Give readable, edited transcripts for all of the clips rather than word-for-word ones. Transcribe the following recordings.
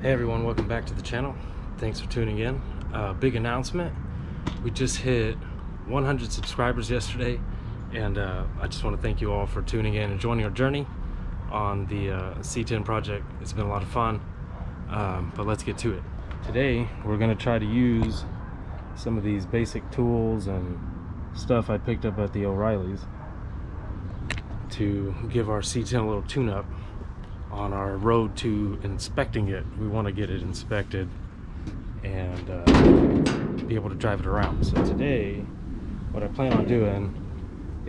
Hey everyone, welcome back to the channel. Thanks for tuning in. Big announcement. We just hit 100 subscribers yesterday, and I just want to thank you all for tuning in and joining our journey on the C10 project. It's been a lot of fun, but let's get to it. Today we're going to try to use some of these basic tools and stuff I picked up at the O'Reilly's to give our C10 a little tune-up on our road to inspecting it. We want to get it inspected and be able to drive it around. So today what I plan on doing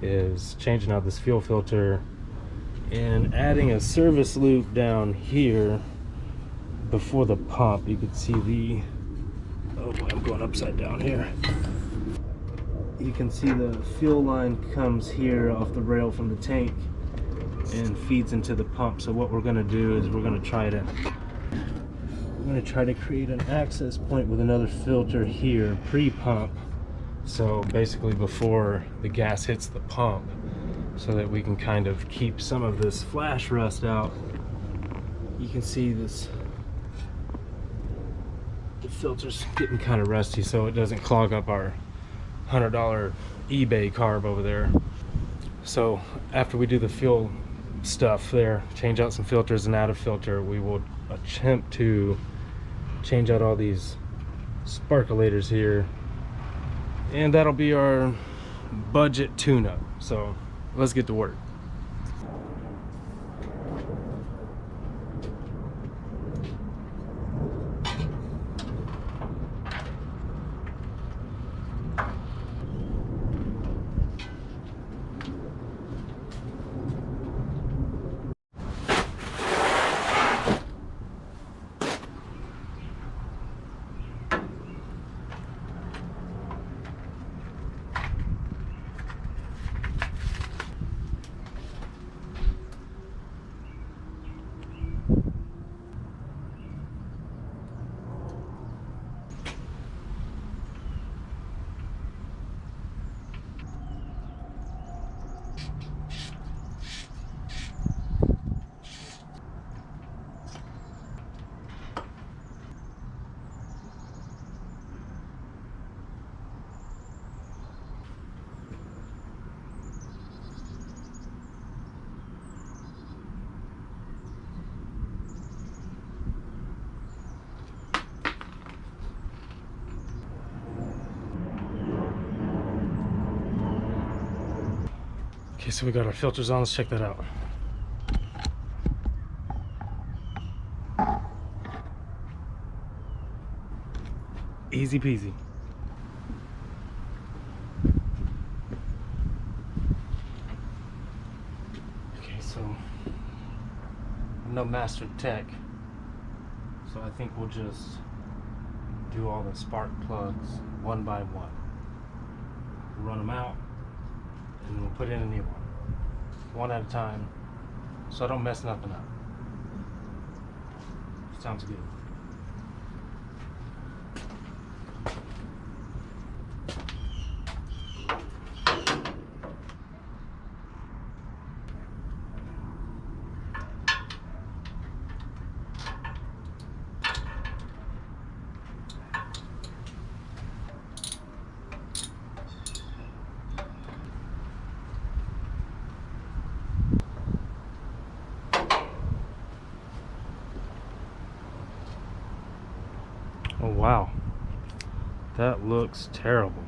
is changing out this fuel filter and adding a service loop down here before the pump. You can see the, oh boy, I'm going upside down here. You can see the fuel line comes here off the rail from the tank and feeds into the pump. So what we're going to do is we're going to try to create an access point with another filter here pre-pump, so basically before the gas hits the pump, so that we can kind of keep some of this flash rust out. You can see this, the filter's getting kind of rusty, so it doesn't clog up our $100 eBay carb over there. So after we do the fuel stuff there, change out some filters and add a filter, we will attempt to change out all these sparkulators here, and that'll be our budget tune-up. So let's get to work. Okay, so we got our filters on. Let's check that out. Easy peasy. Okay, so I'm no master tech, so I think we'll just do all the spark plugs one by one. Run them out, and we'll put in a new one at a time, so I don't mess nothing up. Sounds good. Oh wow, that looks terrible.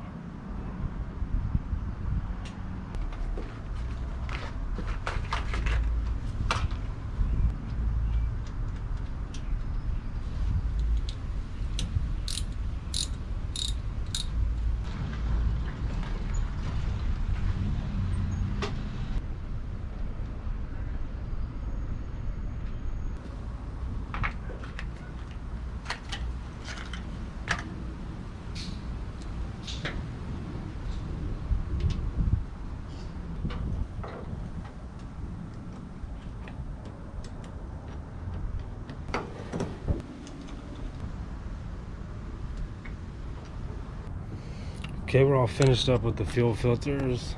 Okay, we're all finished up with the fuel filters.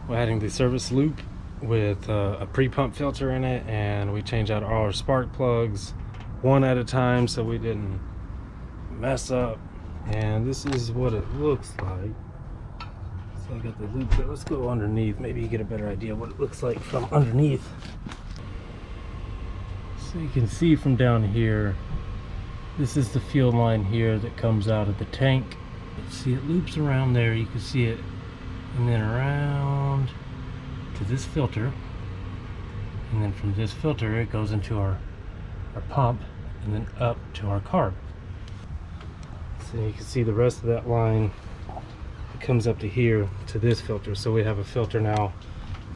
We're adding the service loop with a pre-pump filter in it, and we change out all our spark plugs one at a time so we didn't mess up. And this is what it looks like. So I got the loop there. Let's go underneath. Maybe you get a better idea what it looks like from underneath. So you can see from down here, this is the fuel line here that comes out of the tank. See, it loops around there. You can see it, and then around to this filter, and then from this filter it goes into our pump, and then up to our carb. So you can see the rest of that line, it comes up to here to this filter. So we have a filter now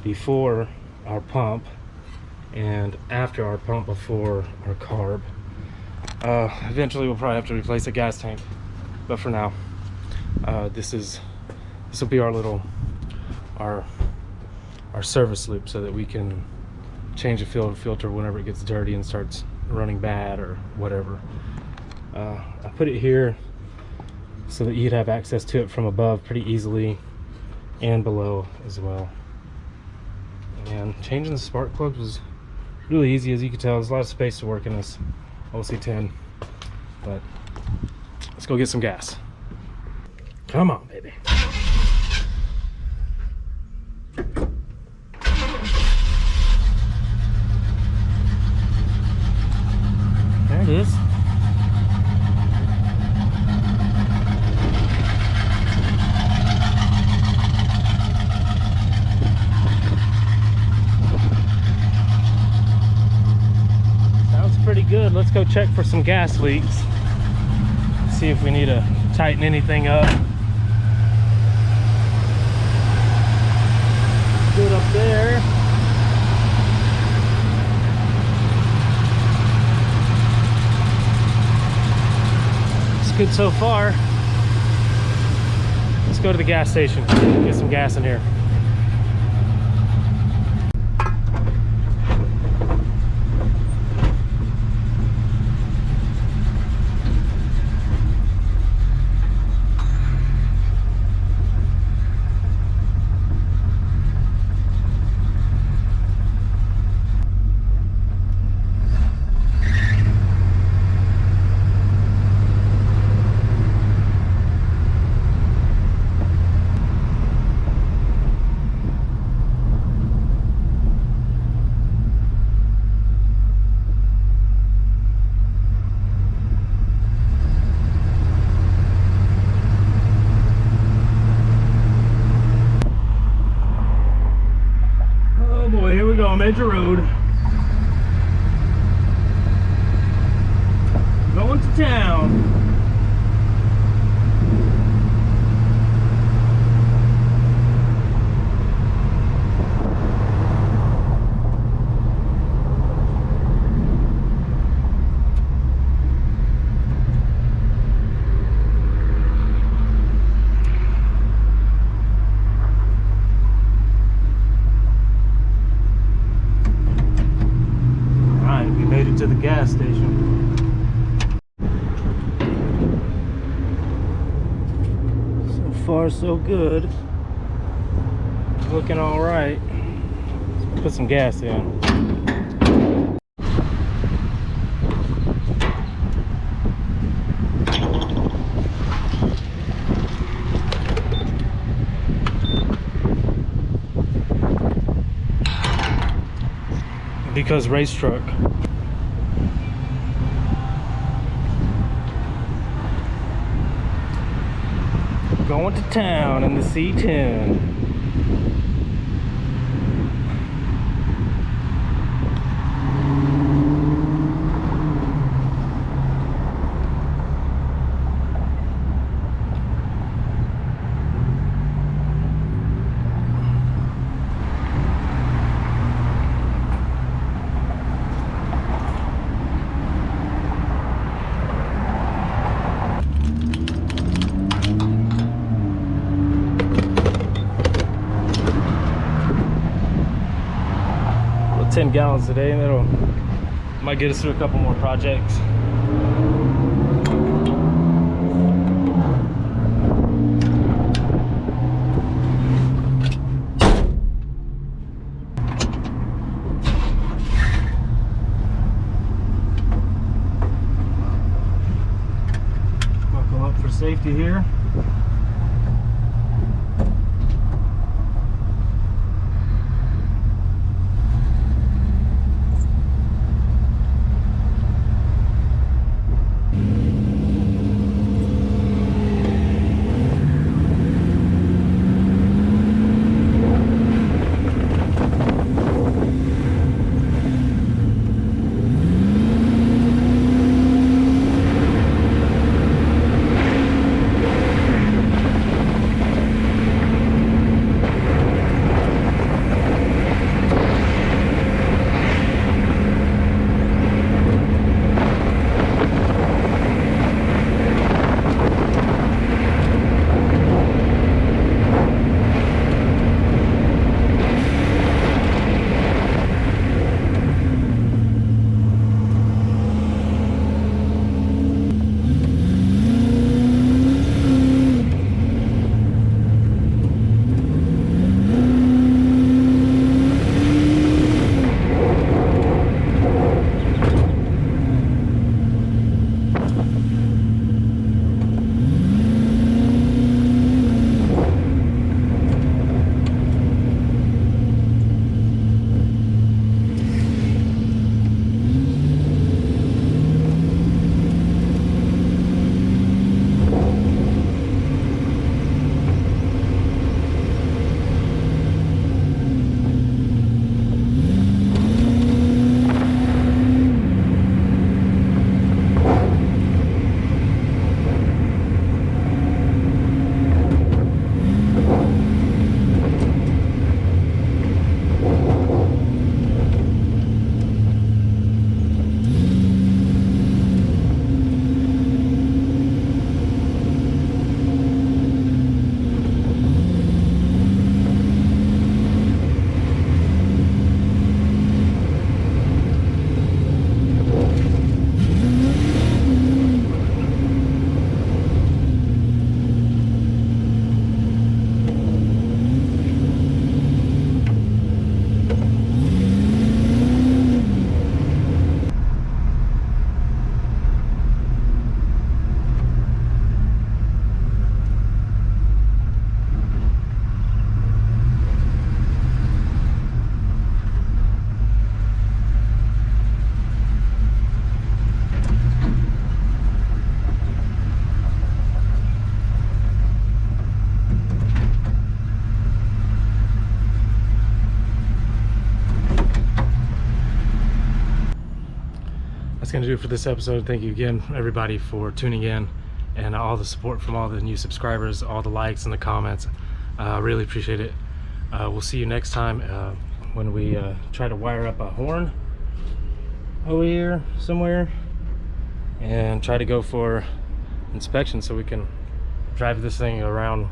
before our pump and after our pump, before our carb. Eventually we'll probably have to replace a gas tank, but for now this will be our little our service loop, so that we can change a fuel filter whenever it gets dirty and starts running bad or whatever. I put it here so that you'd have access to it from above pretty easily, and below as well. And changing the spark plugs was really easy. As you can tell, there's a lot of space to work in this C10. But let's go get some gas. Come on, baby. There it is. Sounds pretty good. Let's go check for some gas leaks. See if we need to tighten anything up. Good up there. It's good so far. Let's go to the gas station, get some gas in here. Major road. Going to town. To the gas station. So far so good. Looking all right. Let's put some gas in. Because race truck. Going to town in the C10. Well, 10 gallons a day, and that'll might get us through a couple more projects. safety here. That's gonna do it for this episode. Thank you again, everybody, for tuning in, and all the support from all the new subscribers, all the likes and the comments. Really appreciate it. We'll see you next time when we try to wire up a horn over here somewhere and try to go for inspection so we can drive this thing around